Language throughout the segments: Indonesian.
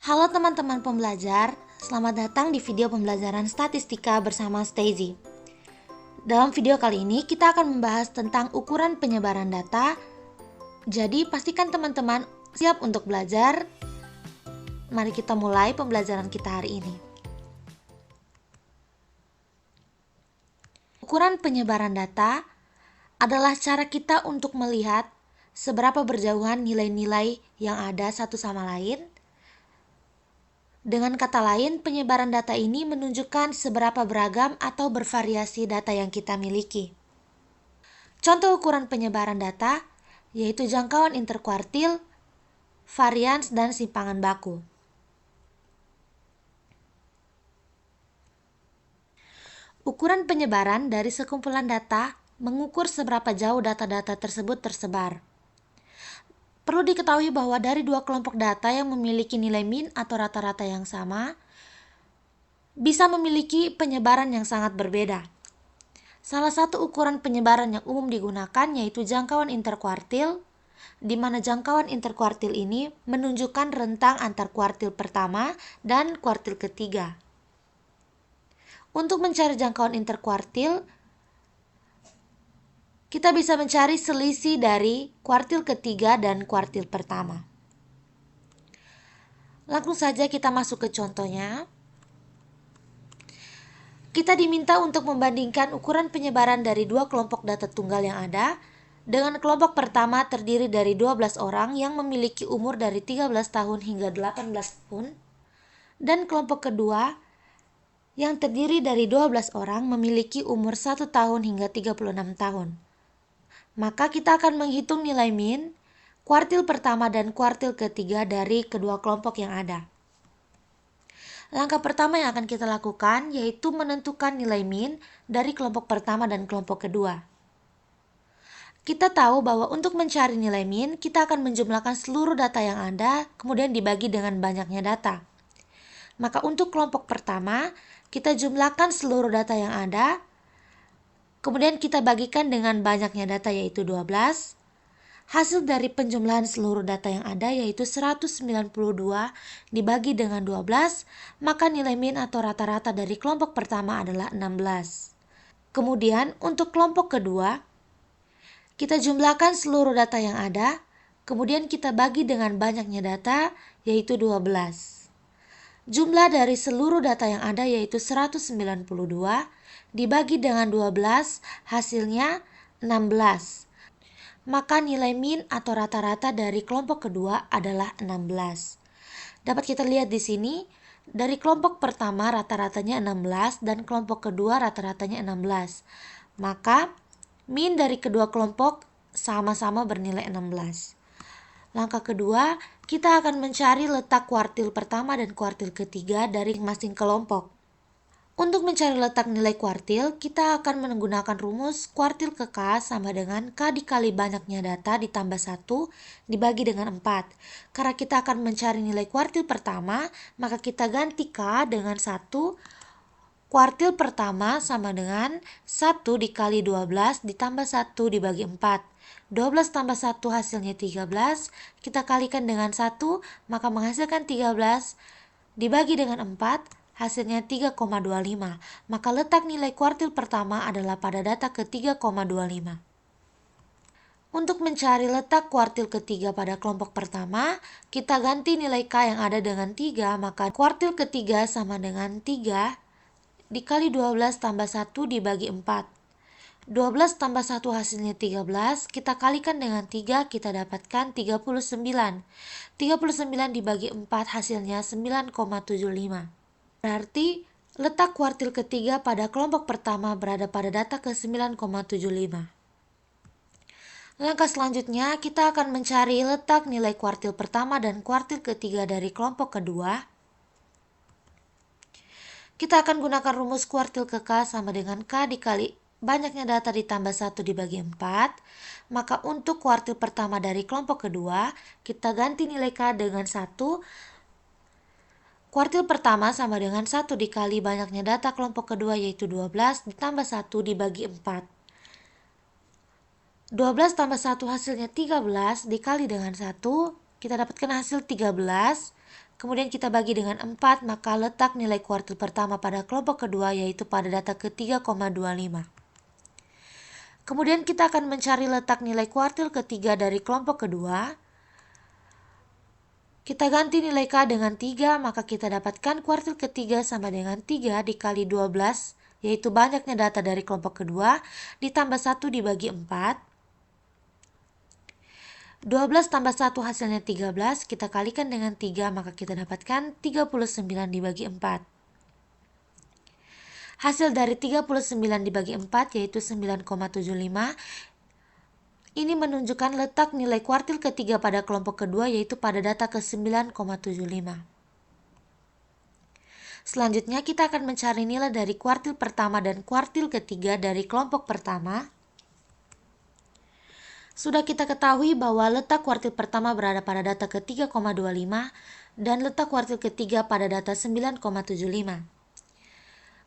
Halo teman-teman pembelajar, selamat datang di video pembelajaran statistika bersama Stacy. Dalam video kali ini kita akan membahas tentang ukuran penyebaran data. Jadi pastikan teman-teman siap untuk belajar. Mari kita mulai pembelajaran kita hari ini. Ukuran penyebaran data adalah cara kita untuk melihat seberapa berjauhan nilai-nilai yang ada satu sama lain. Dengan kata lain, penyebaran data ini menunjukkan seberapa beragam atau bervariasi data yang kita miliki. Contoh ukuran penyebaran data yaitu jangkauan interkuartil, varians, dan simpangan baku. Ukuran penyebaran dari sekumpulan data mengukur seberapa jauh data-data tersebut tersebar. Perlu diketahui bahwa dari dua kelompok data yang memiliki nilai min atau rata-rata yang sama, bisa memiliki penyebaran yang sangat berbeda. Salah satu ukuran penyebaran yang umum digunakan yaitu jangkauan interkuartil, di mana jangkauan interkuartil ini menunjukkan rentang antar kuartil pertama dan kuartil ketiga. Untuk mencari jangkauan interkuartil, kita bisa mencari selisih dari kuartil ketiga dan kuartil pertama. Langsung saja kita masuk ke contohnya. Kita diminta untuk membandingkan ukuran penyebaran dari dua kelompok data tunggal yang ada, dengan kelompok pertama terdiri dari 12 orang yang memiliki umur dari 13 tahun hingga 18 tahun, dan kelompok kedua yang terdiri dari 12 orang memiliki umur 1 tahun hingga 36 tahun. Maka kita akan menghitung nilai min, kuartil pertama dan kuartil ketiga dari kedua kelompok yang ada. Langkah pertama yang akan kita lakukan yaitu menentukan nilai min dari kelompok pertama dan kelompok kedua. Kita tahu bahwa untuk mencari nilai min, kita akan menjumlahkan seluruh data yang ada, kemudian dibagi dengan banyaknya data. Maka untuk kelompok pertama, kita jumlahkan seluruh data yang ada, kemudian kita bagikan dengan banyaknya data yaitu 12. Hasil dari penjumlahan seluruh data yang ada yaitu 192 dibagi dengan 12, maka nilai min atau rata-rata dari kelompok pertama adalah 16. Kemudian untuk kelompok kedua, kita jumlahkan seluruh data yang ada, kemudian kita bagi dengan banyaknya data yaitu 12. Jumlah dari seluruh data yang ada yaitu 192 dibagi dengan 12, hasilnya 16. Maka nilai min atau rata-rata dari kelompok kedua adalah 16. Dapat kita lihat di sini, dari kelompok pertama rata-ratanya 16 dan kelompok kedua rata-ratanya 16. Maka min dari kedua kelompok sama-sama bernilai 16. Langkah kedua, kita akan mencari letak kuartil pertama dan kuartil ketiga dari masing-masing kelompok. Untuk mencari letak nilai kuartil, kita akan menggunakan rumus kuartil ke K sama dengan K dikali banyaknya data ditambah 1 dibagi dengan 4. Karena kita akan mencari nilai kuartil pertama, maka kita ganti K dengan 1. Kuartil pertama sama dengan 1 dikali 12 ditambah 1 dibagi 4. 12 tambah 1 hasilnya 13, kita kalikan dengan 1, maka menghasilkan 13, dibagi dengan 4, hasilnya 3,25. Maka letak nilai kuartil pertama adalah pada data ke 3,25. Untuk mencari letak kuartil ketiga pada kelompok pertama, kita ganti nilai K yang ada dengan 3, maka kuartil ketiga sama dengan 3 dikali 12 tambah 1 dibagi 4. 12 tambah 1 hasilnya 13, kita kalikan dengan 3, kita dapatkan 39. 39 dibagi 4 hasilnya 9,75. Berarti letak kuartil ketiga pada kelompok pertama berada pada data ke 9,75. Langkah selanjutnya, kita akan mencari letak nilai kuartil pertama dan kuartil ketiga dari kelompok kedua. Kita akan gunakan rumus kuartil ke K sama dengan K dikali banyaknya data ditambah 1 dibagi 4, maka untuk kuartil pertama dari kelompok kedua, kita ganti nilai K dengan 1. Kuartil pertama sama dengan 1 dikali banyaknya data kelompok kedua yaitu 12 ditambah 1 dibagi 4. 12 tambah 1 hasilnya 13 dikali dengan 1, kita dapatkan hasil 13. kemudian kita bagi dengan 4, maka letak nilai kuartil pertama pada kelompok kedua yaitu pada data ke-3,25. Kemudian kita akan mencari letak nilai kuartil ketiga dari kelompok kedua. Kita ganti nilai K dengan 3, maka kita dapatkan kuartil ketiga sama dengan 3 dikali 12, yaitu banyaknya data dari kelompok kedua, ditambah 1 dibagi 4. 12 tambah 1 hasilnya 13, kita kalikan dengan 3, maka kita dapatkan 39 dibagi 4. Hasil dari 39 dibagi 4 yaitu 9,75. Ini menunjukkan letak nilai kuartil ketiga pada kelompok kedua yaitu pada data ke-9,75. Selanjutnya kita akan mencari nilai dari kuartil pertama dan kuartil ketiga dari kelompok pertama. Sudah kita ketahui bahwa letak kuartil pertama berada pada data ke-3,25 dan letak kuartil ketiga pada data 9,75.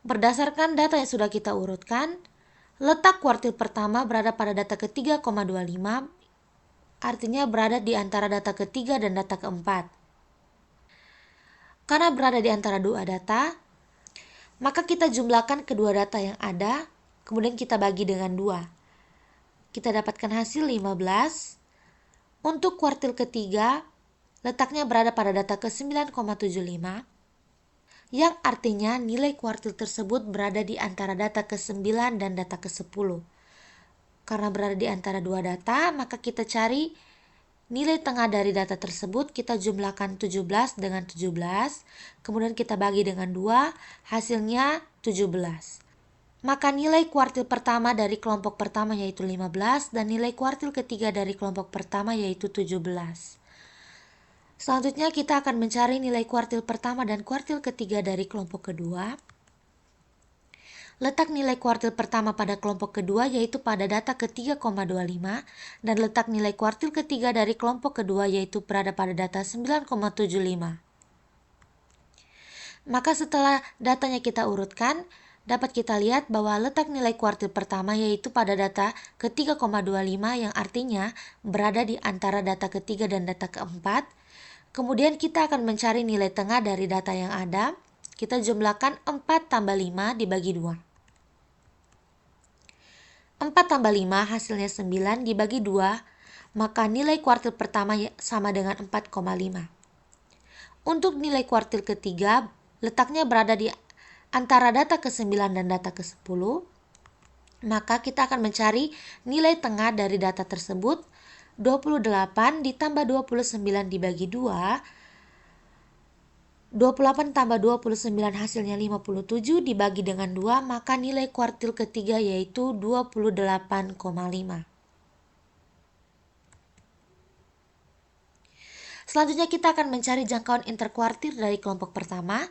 Berdasarkan data yang sudah kita urutkan, letak kuartil pertama berada pada data ke-3,25, artinya berada di antara data ketiga dan data keempat. Karena berada di antara dua data, maka kita jumlahkan kedua data yang ada, kemudian kita bagi dengan 2. Kita dapatkan hasil 15. Untuk kuartil ketiga, letaknya berada pada data ke-9,75, yang artinya nilai kuartil tersebut berada di antara data ke-9 dan data ke-10. Karena berada di antara dua data, maka kita cari nilai tengah dari data tersebut, kita jumlahkan 17 dengan 17, kemudian kita bagi dengan 2, hasilnya 17. Maka nilai kuartil pertama dari kelompok pertama yaitu 15 dan nilai kuartil ketiga dari kelompok pertama yaitu 17. Selanjutnya kita akan mencari nilai kuartil pertama dan kuartil ketiga dari kelompok kedua. Letak nilai kuartil pertama pada kelompok kedua yaitu pada data ke-3,25 dan letak nilai kuartil ketiga dari kelompok kedua yaitu berada pada data 9,75. Maka setelah datanya kita urutkan, dapat kita lihat bahwa letak nilai kuartil pertama yaitu pada data ke-3,25 yang artinya berada di antara data ketiga dan data keempat. Kemudian kita akan mencari nilai tengah dari data yang ada. Kita jumlahkan 4 tambah 5 dibagi 2. 4 tambah 5 hasilnya 9 dibagi 2, maka nilai kuartil pertama sama dengan 4,5. Untuk nilai kuartil ketiga, letaknya berada di antara data ke-9 dan data ke-10, maka kita akan mencari nilai tengah dari data tersebut. 28 ditambah 29 dibagi 2, 28 tambah 29 hasilnya 57 dibagi dengan 2, maka nilai kuartil ketiga yaitu 28,5. Selanjutnya kita akan mencari jangkauan interkuartil dari kelompok pertama.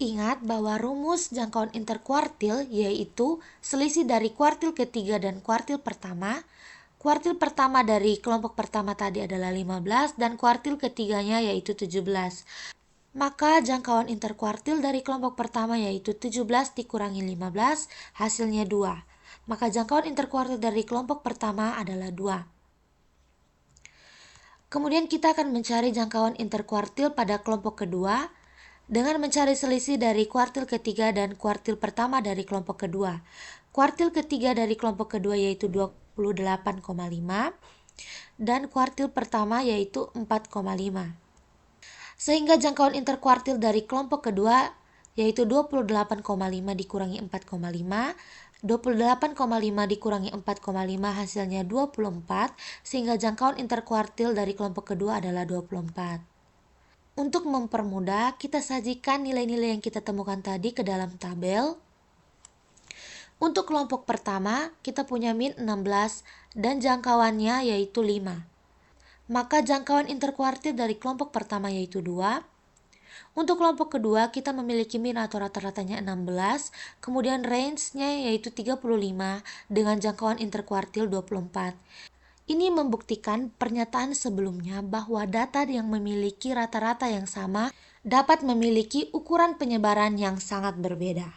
Ingat bahwa rumus jangkauan interkuartil yaitu selisih dari kuartil ketiga dan kuartil pertama. Kuartil pertama dari kelompok pertama tadi adalah 15 dan kuartil ketiganya yaitu 17. Maka jangkauan interkuartil dari kelompok pertama yaitu 17 dikurangi 15, hasilnya 2. Maka jangkauan interkuartil dari kelompok pertama adalah 2. Kemudian kita akan mencari jangkauan interkuartil pada kelompok kedua dengan mencari selisih dari kuartil ketiga dan kuartil pertama dari kelompok kedua. Kuartil ketiga dari kelompok kedua yaitu 28,5 dan kuartil pertama yaitu 4,5. Sehingga jangkauan interkuartil dari kelompok kedua yaitu 28,5 dikurangi 4,5, 28,5 dikurangi 4,5 hasilnya 24, sehingga jangkauan interkuartil dari kelompok kedua adalah 24. Untuk mempermudah, kita sajikan nilai-nilai yang kita temukan tadi ke dalam tabel. Untuk kelompok pertama, kita punya min 16 dan jangkauannya yaitu 5. Maka jangkauan interkuartil dari kelompok pertama yaitu 2. Untuk kelompok kedua, kita memiliki min atau rata-ratanya 16, kemudian range-nya yaitu 35 dengan jangkauan interkuartil 24. Ini membuktikan pernyataan sebelumnya bahwa data yang memiliki rata-rata yang sama dapat memiliki ukuran penyebaran yang sangat berbeda.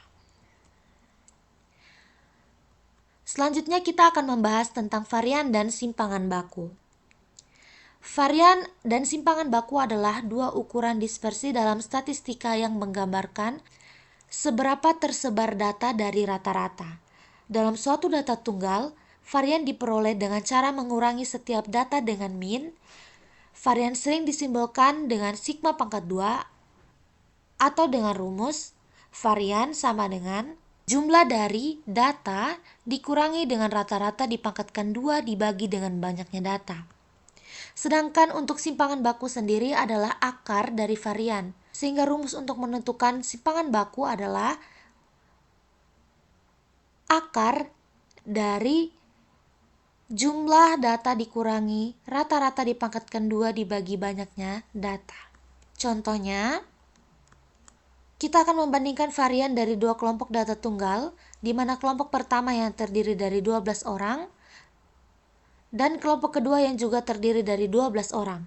Selanjutnya kita akan membahas tentang varian dan simpangan baku. Varian dan simpangan baku adalah dua ukuran dispersi dalam statistika yang menggambarkan seberapa tersebar data dari rata-rata. Dalam suatu data tunggal, varian diperoleh dengan cara mengurangi setiap data dengan min. Varian sering disimbolkan dengan sigma pangkat 2 atau dengan rumus varian sama dengan jumlah dari data dikurangi dengan rata-rata dipangkatkan 2 dibagi dengan banyaknya data. Sedangkan untuk simpangan baku sendiri adalah akar dari varian, sehingga rumus untuk menentukan simpangan baku adalah akar dari jumlah data dikurangi rata-rata dipangkatkan 2 dibagi banyaknya data. Contohnya, kita akan membandingkan varian dari dua kelompok data tunggal, di mana kelompok pertama yang terdiri dari 12 orang dan kelompok kedua yang juga terdiri dari 12 orang.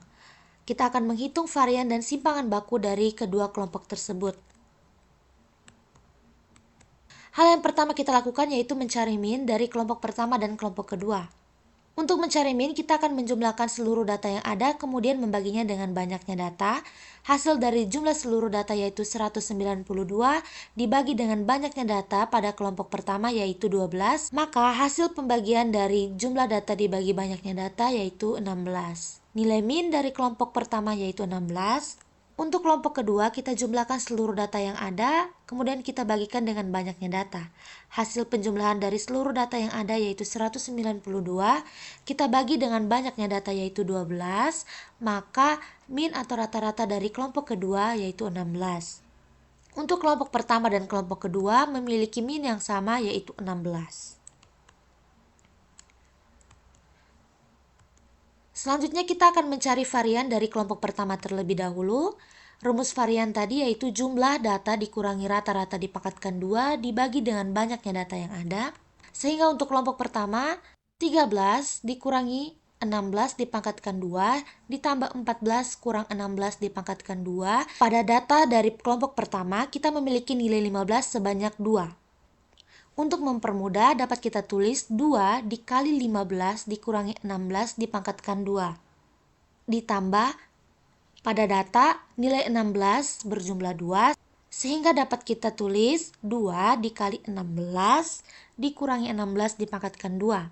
Kita akan menghitung varian dan simpangan baku dari kedua kelompok tersebut. Hal yang pertama kita lakukan yaitu mencari min dari kelompok pertama dan kelompok kedua. Untuk mencari min, kita akan menjumlahkan seluruh data yang ada, kemudian membaginya dengan banyaknya data. Hasil dari jumlah seluruh data yaitu 192 dibagi dengan banyaknya data pada kelompok pertama yaitu 12, maka hasil pembagian dari jumlah data dibagi banyaknya data yaitu 16. Nilai min dari kelompok pertama yaitu 16. Untuk kelompok kedua, kita jumlahkan seluruh data yang ada, kemudian kita bagikan dengan banyaknya data. Hasil penjumlahan dari seluruh data yang ada yaitu 192, kita bagi dengan banyaknya data yaitu 12, maka min atau rata-rata dari kelompok kedua yaitu 16. Untuk kelompok pertama dan kelompok kedua memiliki min yang sama yaitu 16. Selanjutnya kita akan mencari varian dari kelompok pertama terlebih dahulu. Rumus varian tadi yaitu jumlah data dikurangi rata-rata dipangkatkan 2 dibagi dengan banyaknya data yang ada. Sehingga untuk kelompok pertama, 13 dikurangi 16 dipangkatkan 2 ditambah 14 kurang 16 dipangkatkan 2. Pada data dari kelompok pertama, kita memiliki nilai 15 sebanyak 2. Untuk mempermudah, dapat kita tulis 2 dikali 15 dikurangi 16 dipangkatkan 2. Ditambah pada data nilai 16 berjumlah 2, sehingga dapat kita tulis 2 dikali 16 dikurangi 16 dipangkatkan 2.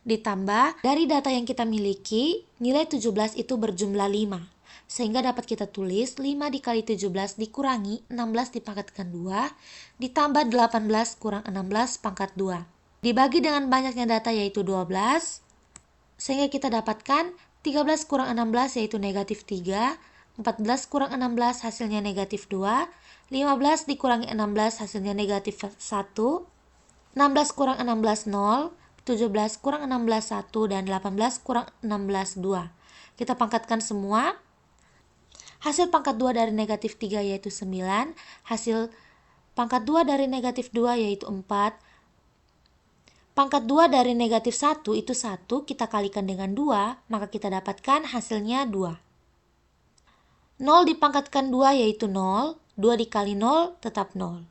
Ditambah dari data yang kita miliki, nilai 17 itu berjumlah 5. Sehingga dapat kita tulis 5 dikali 17 dikurangi 16 dipangkatkan 2 ditambah 18 kurang 16 pangkat 2. Dibagi dengan banyaknya data yaitu 12, sehingga kita dapatkan 13 kurang 16 yaitu negatif 3, 14 kurang 16 hasilnya negatif 2, 15 dikurangi 16 hasilnya negatif 1, 16 kurang 16 0, 17 kurang 16 1, dan 18 kurang 16 2. Kita pangkatkan semua. Hasil pangkat 2 dari negatif 3 yaitu 9. Hasil pangkat 2 dari negatif 2 yaitu 4. Pangkat 2 dari negatif 1 itu 1. Kita kalikan dengan 2, maka kita dapatkan hasilnya 2. 0 dipangkatkan 2 yaitu 0. 2 dikali 0 tetap 0.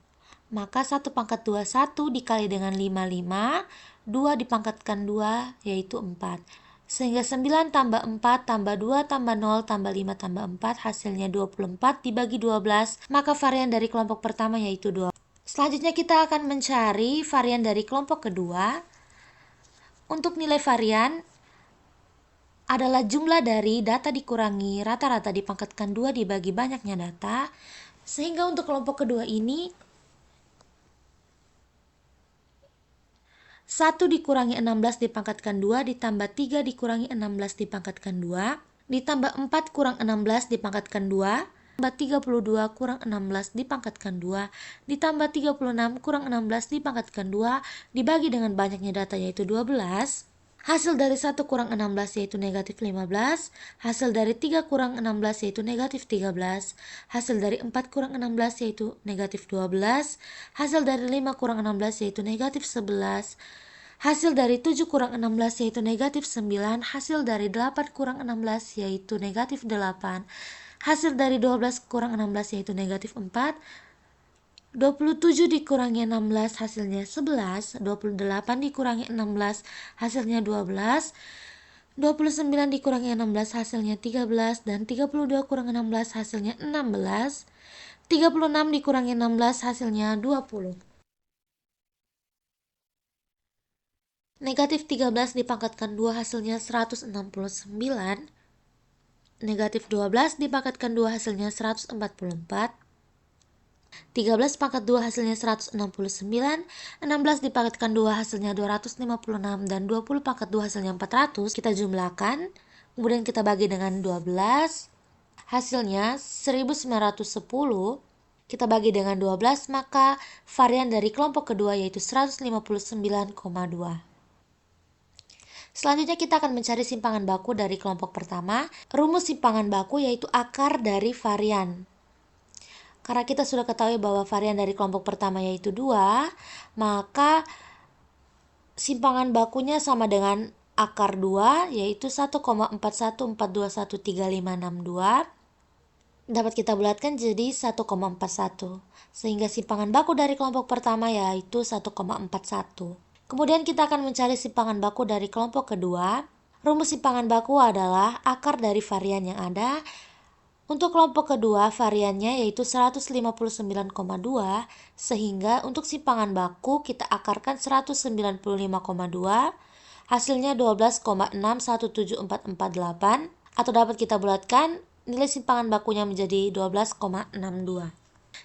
Maka 1 pangkat 2 1 dikali dengan 5 5. 2 dipangkatkan 2 yaitu 4. Sehingga 9 tambah 4 tambah 2 tambah 0 tambah 5 tambah 4 hasilnya 24 dibagi 12, maka varian dari kelompok pertama yaitu 2. Selanjutnya kita akan mencari varian dari kelompok kedua. Untuk nilai varian adalah jumlah dari data dikurangi rata-rata dipangkatkan 2 dibagi banyaknya data. Sehingga untuk kelompok kedua ini 1 dikurangi 16 dipangkatkan 2 ditambah 3 dikurangi 16 dipangkatkan 2 ditambah 4 kurang 16 dipangkatkan 2 ditambah 32 kurang 16 dipangkatkan 2 ditambah 36 kurang 16 dipangkatkan 2 dibagi dengan banyaknya data yaitu 12. Hasil dari 1 kurang 16 yaitu negatif 15. Hasil dari 3 kurang 16 yaitu negatif 13. Hasil dari 4 kurang 16 yaitu negatif 12. Hasil dari 5 kurang 16 yaitu negatif 11. Hasil dari 7 kurang 16 yaitu negatif 9. Hasil dari 8 kurang 16 yaitu negatif 8. Hasil dari 12 kurang 16 yaitu negatif 4. 27 dikurangi 16 hasilnya 11. 28 dikurangi 16 hasilnya 12. 29 dikurangi 16 hasilnya 13, dan 32 kurangi 16 hasilnya 16. 36 dikurangi 16 hasilnya 20. Negatif 13 dipangkatkan 2 hasilnya 169. Negatif 12 dipangkatkan 2 hasilnya 144. 13 pangkat 2 hasilnya 169. 16 dipangkatkan 2 hasilnya 256. Dan 20 pangkat 2 hasilnya 400. Kita jumlahkan, kemudian kita bagi dengan 12. Hasilnya 1910. Kita bagi dengan 12, maka varian dari kelompok kedua yaitu 159,2. Selanjutnya kita akan mencari simpangan baku dari kelompok pertama. Rumus simpangan baku yaitu akar dari varian. Karena kita sudah ketahui bahwa varian dari kelompok pertama yaitu 2, maka simpangan bakunya sama dengan akar 2 yaitu 1,4142135562. Dapat kita bulatkan jadi 1,41. Sehingga simpangan baku dari kelompok pertama yaitu 1,41. Kemudian kita akan mencari simpangan baku dari kelompok kedua. Rumus simpangan baku adalah akar dari varian yang ada. Untuk kelompok kedua variannya yaitu 159,2, sehingga untuk simpangan baku kita akarkan 195,2, hasilnya 12,617448, atau dapat kita bulatkan nilai simpangan bakunya menjadi 12,62.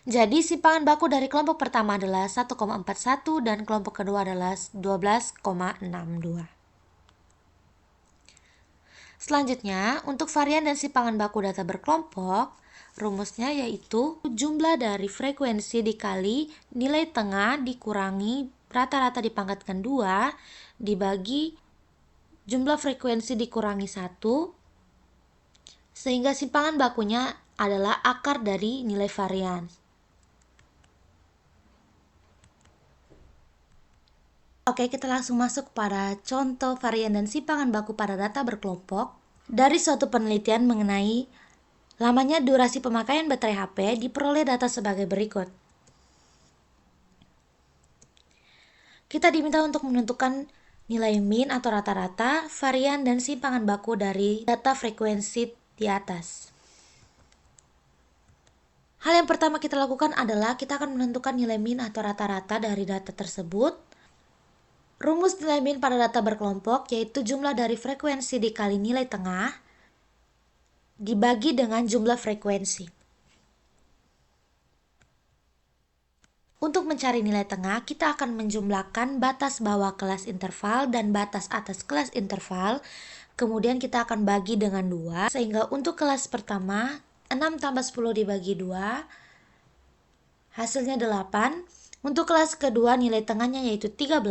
Jadi simpangan baku dari kelompok pertama adalah 1,41 dan kelompok kedua adalah 12,62. Selanjutnya, untuk varian dan simpangan baku data berkelompok, rumusnya yaitu jumlah dari frekuensi dikali nilai tengah dikurangi rata-rata dipangkatkan 2 dibagi jumlah frekuensi dikurangi 1, sehingga simpangan bakunya adalah akar dari nilai varian. Oke, kita langsung masuk pada contoh varian dan simpangan baku pada data berkelompok. Dari suatu penelitian mengenai lamanya durasi pemakaian baterai HP, diperoleh data sebagai berikut. Kita diminta untuk menentukan nilai min atau rata-rata, varian, dan simpangan baku dari data frekuensi di atas. Hal yang pertama kita lakukan adalah kita akan menentukan nilai min atau rata-rata dari data tersebut. Rumus nilai min pada data berkelompok yaitu jumlah dari frekuensi dikali nilai tengah dibagi dengan jumlah frekuensi. Untuk mencari nilai tengah, kita akan menjumlahkan batas bawah kelas interval dan batas atas kelas interval. Kemudian kita akan bagi dengan 2, sehingga untuk kelas pertama 6 tambah 10 dibagi 2, hasilnya 8. Untuk kelas kedua nilai tengahnya yaitu 13.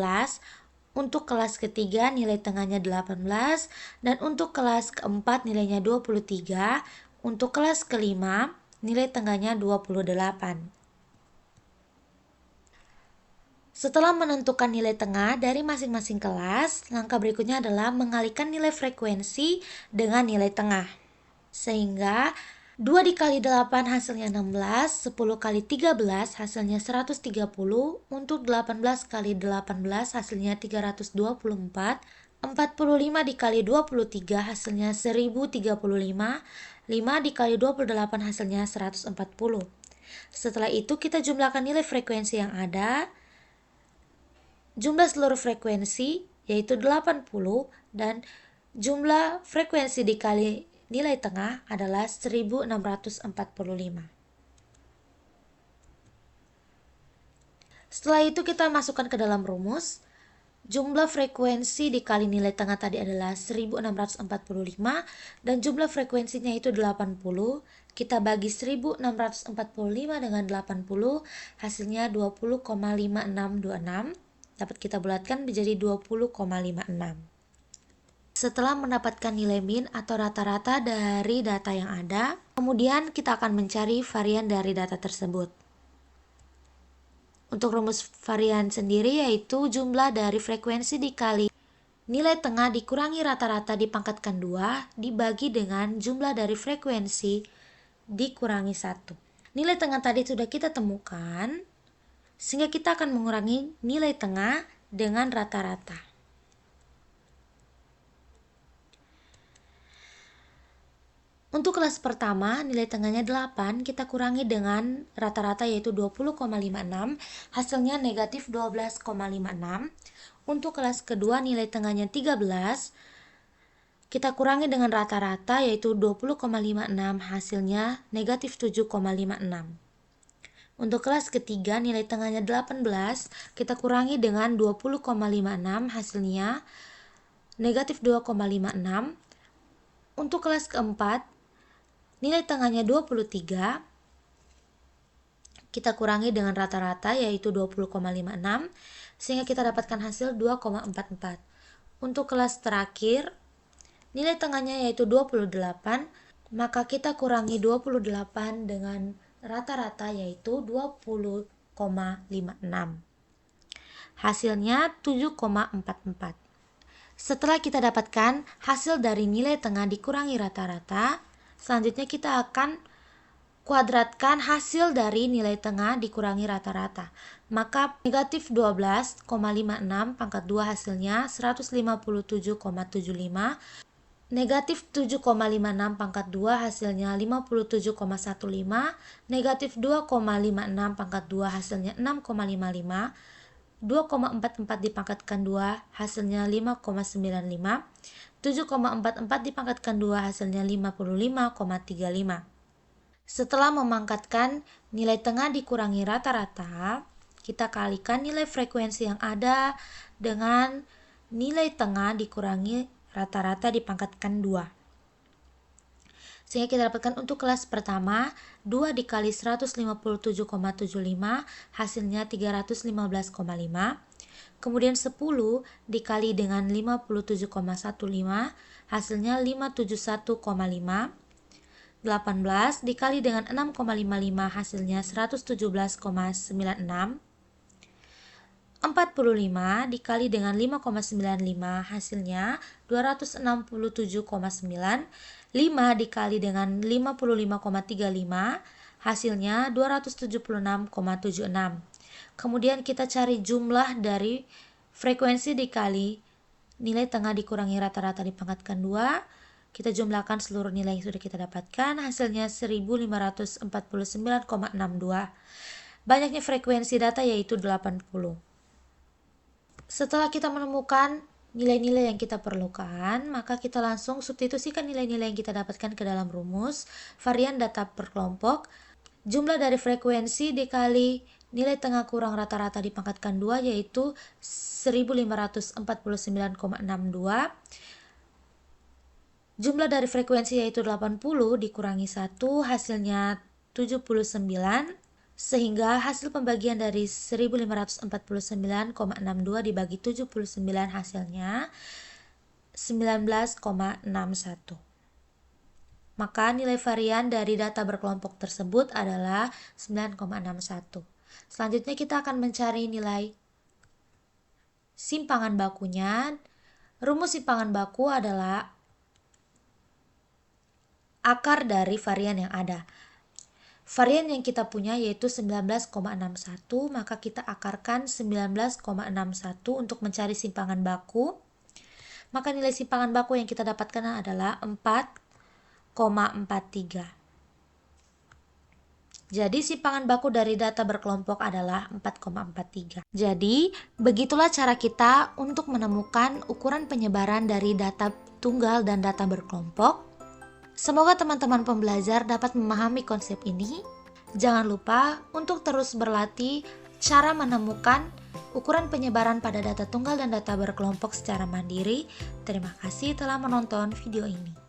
Untuk kelas ketiga nilai tengahnya 18, dan untuk kelas keempat nilainya 23, untuk kelas kelima nilai tengahnya 28. Setelah menentukan nilai tengah dari masing-masing kelas, langkah berikutnya adalah mengalihkan nilai frekuensi dengan nilai tengah. Sehingga 2 dikali 8 hasilnya 16, 10 kali 13 hasilnya 130, untuk 18 kali 18 hasilnya 324, 45 dikali 23 hasilnya 1035, 5 dikali 28 hasilnya 140. Setelah itu kita jumlahkan nilai frekuensi yang ada, jumlah seluruh frekuensi yaitu 80, dan jumlah frekuensi dikali nilai tengah adalah 1645. Setelah itu kita masukkan ke dalam rumus. Jumlah frekuensi dikali nilai tengah tadi adalah 1645 dan jumlah frekuensinya itu 80. Kita bagi 1645 dengan 80, hasilnya 20,5626. Dapat kita bulatkan menjadi 20,56. Setelah mendapatkan nilai min atau rata-rata dari data yang ada, kemudian kita akan mencari varian dari data tersebut. Untuk rumus varian sendiri yaitu jumlah dari frekuensi dikali nilai tengah dikurangi rata-rata dipangkatkan 2 dibagi dengan jumlah dari frekuensi dikurangi 1. Nilai tengah tadi sudah kita temukan, sehingga kita akan mengurangi nilai tengah dengan rata-rata. Untuk kelas pertama, nilai tengahnya 8, kita kurangi dengan rata-rata yaitu 20,56, hasilnya negatif 12,56. Untuk kelas kedua, nilai tengahnya 13, kita kurangi dengan rata-rata yaitu 20,56, hasilnya negatif 7,56. Untuk kelas ketiga, nilai tengahnya 18, kita kurangi dengan 20,56, hasilnya negatif 2,56. Untuk kelas keempat, nilai tengahnya 23, kita kurangi dengan rata-rata yaitu 20,56, sehingga kita dapatkan hasil 2,44. Untuk kelas terakhir, nilai tengahnya yaitu 28, maka kita kurangi 28 dengan rata-rata yaitu 20,56. Hasilnya 7,44. Setelah kita dapatkan hasil dari nilai tengah dikurangi rata-rata, selanjutnya kita akan kuadratkan hasil dari nilai tengah dikurangi rata-rata. Maka negatif 12,56 pangkat 2 hasilnya 157,75. Negatif 7,56 pangkat 2 hasilnya 57,15. Negatif 2,56 pangkat 2 hasilnya 6,55. 2,44 dipangkatkan 2 hasilnya 5,95. 7,44 dipangkatkan 2 hasilnya 55,35. Setelah memangkatkan nilai tengah dikurangi rata-rata, kita kalikan nilai frekuensi yang ada dengan nilai tengah dikurangi rata-rata dipangkatkan 2. Sehingga kita dapatkan untuk kelas pertama, 2 dikali 157,75 hasilnya 315,5. Kemudian 10 dikali dengan 57,15 hasilnya 571,5. 18 dikali dengan 6,55 hasilnya 117,96. 45 dikali dengan 5,95 hasilnya 267,9. 5 dikali dengan 55,35 hasilnya 276,76. Kemudian kita cari jumlah dari frekuensi dikali nilai tengah dikurangi rata-rata dipangkatkan 2. Kita jumlahkan seluruh nilai yang sudah kita dapatkan, hasilnya 1549,62. Banyaknya frekuensi data yaitu 80. Setelah kita menemukan nilai-nilai yang kita perlukan, maka kita langsung substitusikan nilai-nilai yang kita dapatkan ke dalam rumus varian data per kelompok. Jumlah dari frekuensi dikali nilai tengah kurang rata-rata dipangkatkan 2 yaitu 1549,62. Jumlah dari frekuensi yaitu 80 dikurangi 1 hasilnya 79, sehingga hasil pembagian dari 1549,62 dibagi 79 hasilnya 19,61. Maka nilai varian dari data berkelompok tersebut adalah 9,61. Selanjutnya kita akan mencari nilai simpangan bakunya. Rumus simpangan baku adalah akar dari varian yang ada. Varian yang kita punya yaitu 19,61, maka kita akarkan 19,61 untuk mencari simpangan baku. Maka nilai simpangan baku yang kita dapatkan adalah 4,43. Jadi simpangan baku dari data berkelompok adalah 4,43. Jadi begitulah cara kita untuk menemukan ukuran penyebaran dari data tunggal dan data berkelompok. Semoga teman-teman pembelajar dapat memahami konsep ini. Jangan lupa untuk terus berlatih cara menemukan ukuran penyebaran pada data tunggal dan data berkelompok secara mandiri. Terima kasih telah menonton video ini.